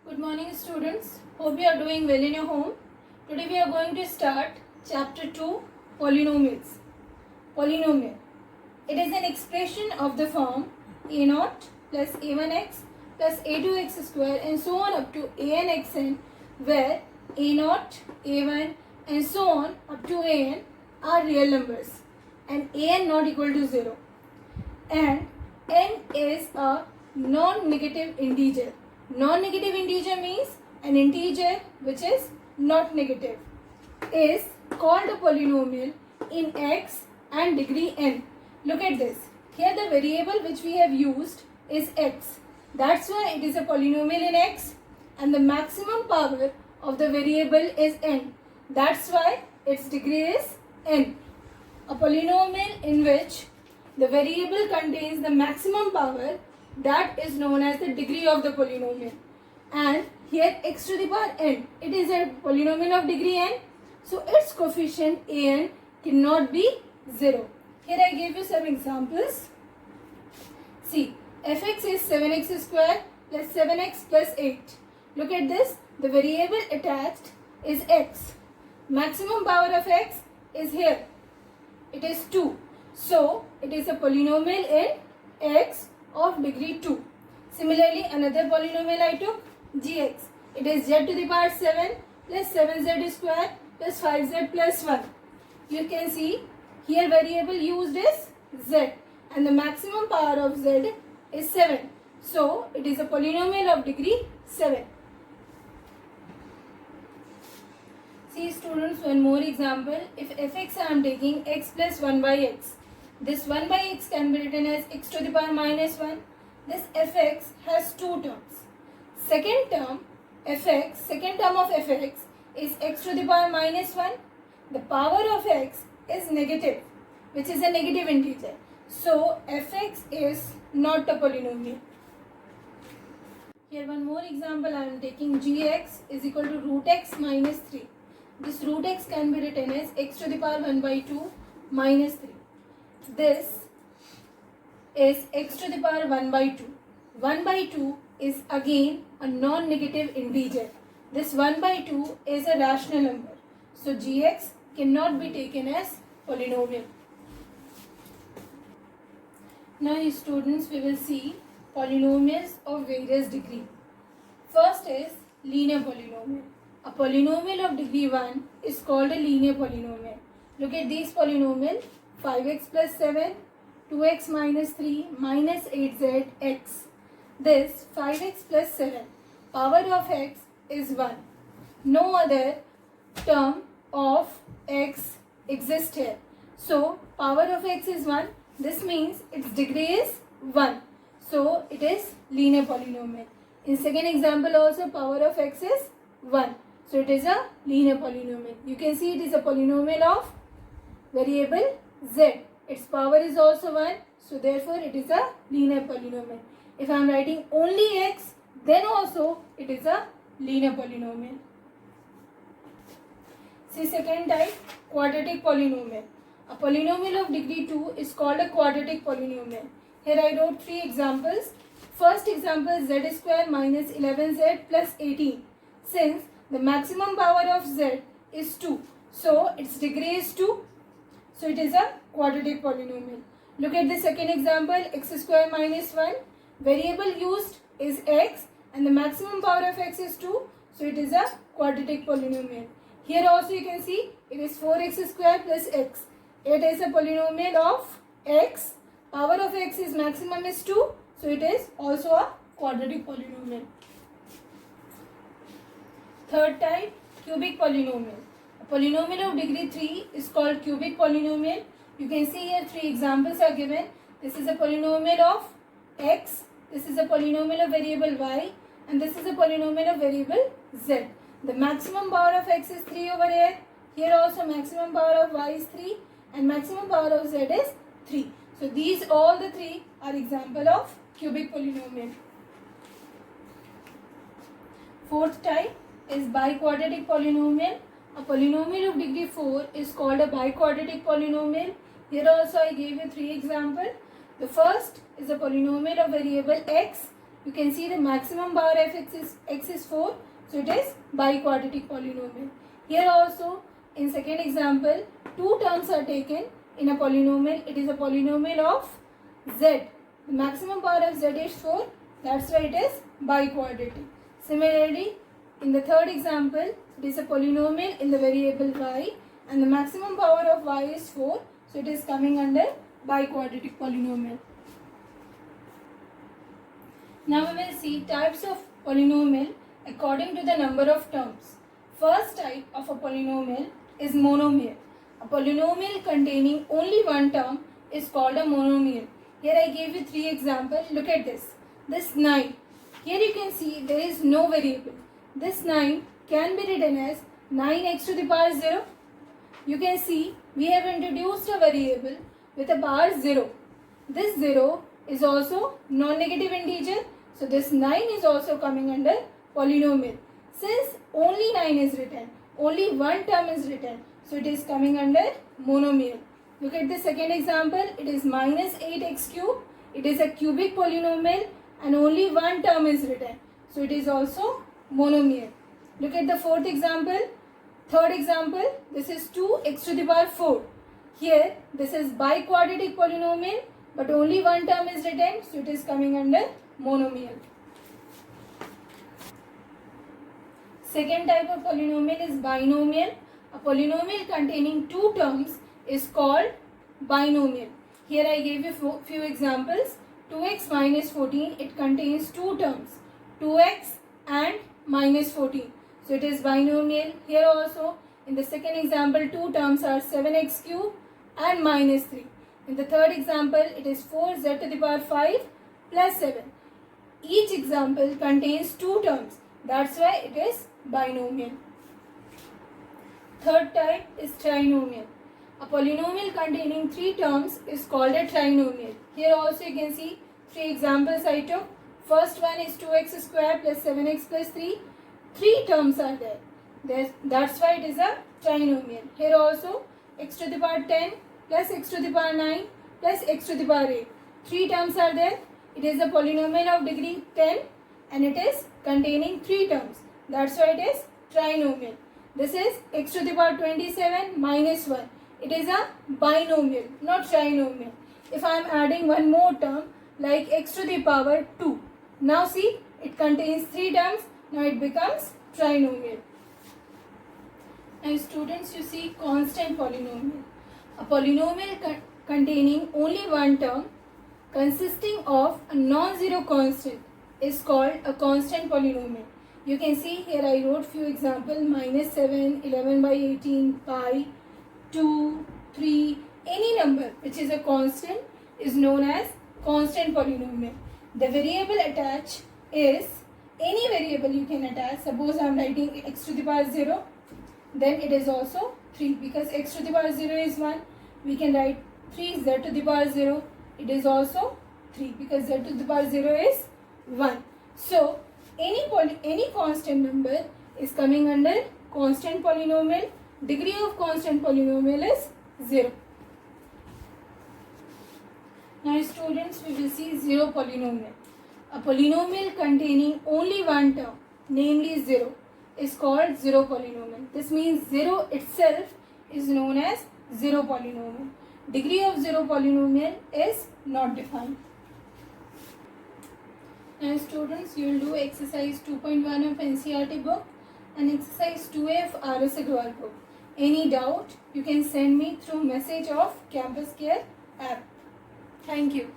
Good morning students. Hope you are doing well in your home. Today we are going to start chapter 2 polynomials. Polynomial. It is an expression of the form a0 plus a1x plus a2x square and so on up to an xn where a0, a1 and so on up to an are real numbers and an not equal to 0 and n is a non-negative integer. Non-negative integer means an integer which is not negative is called a polynomial in x and degree n. Look at this. Here the variable which we have used is x. That's why it is a polynomial in x and the maximum power of the variable is n. That's why its degree is n. A polynomial in which the variable contains the maximum power, that is known as the degree of the polynomial. And here x to the power n, it is a polynomial of degree n, so its coefficient an cannot be 0. Here I gave you some examples. See, fx is 7x square plus 7x plus 8. Look at this, the variable attached is x. Maximum power of x is here, it is 2. So, it is a polynomial in x of degree 2. Similarly, another polynomial I took, gx. It is z to the power 7 plus 7z square plus 5z plus 1. You can see here variable used is z and the maximum power of z is 7. So, it is a polynomial of degree 7. See students, one more example. If fx I am taking x plus 1 by x. This 1 by x can be written as x to the power minus 1. This fx has two terms. Second term of fx is x to the power minus 1. The power of x is negative, which is a negative integer. So fx is not a polynomial. Here one more example I am taking, gx is equal to root x minus 3. This root x can be written as x to the power 1 by 2 minus 3. This is x to the power 1 by 2. 1 by 2 is again a non-negative integer. This 1 by 2 is a rational number. So gx cannot be taken as polynomial. Now students, we will see polynomials of various degree. First is linear polynomial. A polynomial of degree 1 is called a linear polynomial. Look at these polynomial, 5x plus 7, 2x minus 3 minus 8z x. This 5x plus 7, power of x is 1. No other term of x exists here. So, power of x is 1. This means its degree is 1. So, it is linear polynomial. In second example also, power of x is 1. So, it is a linear polynomial. You can see it is a polynomial of variable z. Its power is also 1. So, therefore, it is a linear polynomial. If I am writing only x, then also it is a linear polynomial. See second type, quadratic polynomial. A polynomial of degree 2 is called a quadratic polynomial. Here I wrote 3 examples. First example, z square minus 11z plus 18. Since the maximum power of z is 2, so its degree is 2. So it is a quadratic polynomial. Look at the second example, x square minus 1. Variable used is x and the maximum power of x is 2. So it is a quadratic polynomial. Here also you can see it is 4x square plus x. It is a polynomial of x. Power of x is maximum is 2. So it is also a quadratic polynomial. Third type, cubic polynomial. A polynomial of degree 3 is called cubic polynomial. You can see here 3 examples are given. This is a polynomial of x, this is a polynomial of variable y, and this is a polynomial of variable z. The maximum power of x is 3 over here. Here also maximum power of y is 3 and maximum power of z is 3. So these all the 3 are example of cubic polynomial. Fourth type is biquadratic polynomial. A polynomial of degree 4 is called a biquadratic polynomial. Here also I gave you 3 examples. The first is a polynomial of variable x you can see the maximum power of x is 4, so it is biquadratic polynomial. Here also in second example, two terms are taken in a polynomial. It is a polynomial of z. The maximum power of z is 4, that's why it is biquadratic. Similarly, in the third example, it is a polynomial in the variable y and the maximum power of y is 4, so it is coming under biquadratic polynomial. Now we will see types of polynomial according to the number of terms. First type of a polynomial is monomial. A polynomial containing only one term is called a monomial. Here I gave you 3 examples. Look at this. This 9. Here you can see there is no variable. This 9 can be written as 9x to the power 0. You can see we have introduced a variable with a power 0. This 0 is also non-negative integer. So this 9 is also coming under polynomial. Since only 9 is written, only one term is written, so it is coming under monomial. Look at the second example. It is minus 8x cube. It is a cubic polynomial and only one term is written, so it is also monomial. Look at the fourth example. Third example, this is 2x to the power 4. Here this is biquadratic polynomial but only one term is written, so it is coming under monomial. Second type of polynomial is binomial. A polynomial containing two terms is called binomial. Here I gave you few examples. 2x minus 14, it contains two terms, 2x and minus 14. So it is binomial. Here also in the second example, two terms are 7x cube and minus 3. In the third example, it is 4z to the power 5 plus 7. Each example contains two terms. That's why it is binomial. Third type is trinomial. A polynomial containing three terms is called a trinomial. Here also you can see 3 examples I took. First one is 2x square plus 7x plus 3. 3 terms are there. That's why it is a trinomial. Here also x to the power 10 plus x to the power 9 plus x to the power 8. 3 terms are there. It is a polynomial of degree 10 and it is containing 3 terms. That's why it is trinomial. This is x to the power 27 minus 1. It is a binomial, not trinomial. If I am adding one more term like x to the power 2. Now see, it contains 3 terms. Now it becomes trinomial. Now students, you see constant polynomial. A polynomial containing only one term consisting of a non-zero constant is called a constant polynomial. You can see here I wrote few examples, minus 7, 11 by 18, pi, 2, 3, any number which is a constant is known as constant polynomial. The variable attached is any variable you can attach. Suppose I am writing x to the power 0, then it is also 3 because x to the power 0 is 1. We can write 3z to the power 0. It is also 3 because z to the power 0 is 1. So any constant number is coming under constant polynomial. Degree of constant polynomial is 0. Now students, we will see zero polynomial. A polynomial containing only one term, namely 0, is called zero polynomial. This means 0 itself is known as zero polynomial. Degree of zero polynomial is not defined. Now students, you will do exercise 2.1 of NCERT book and exercise 2A of RS Agrawal book. Any doubt, you can send me through message of Campus Care app. Thank you.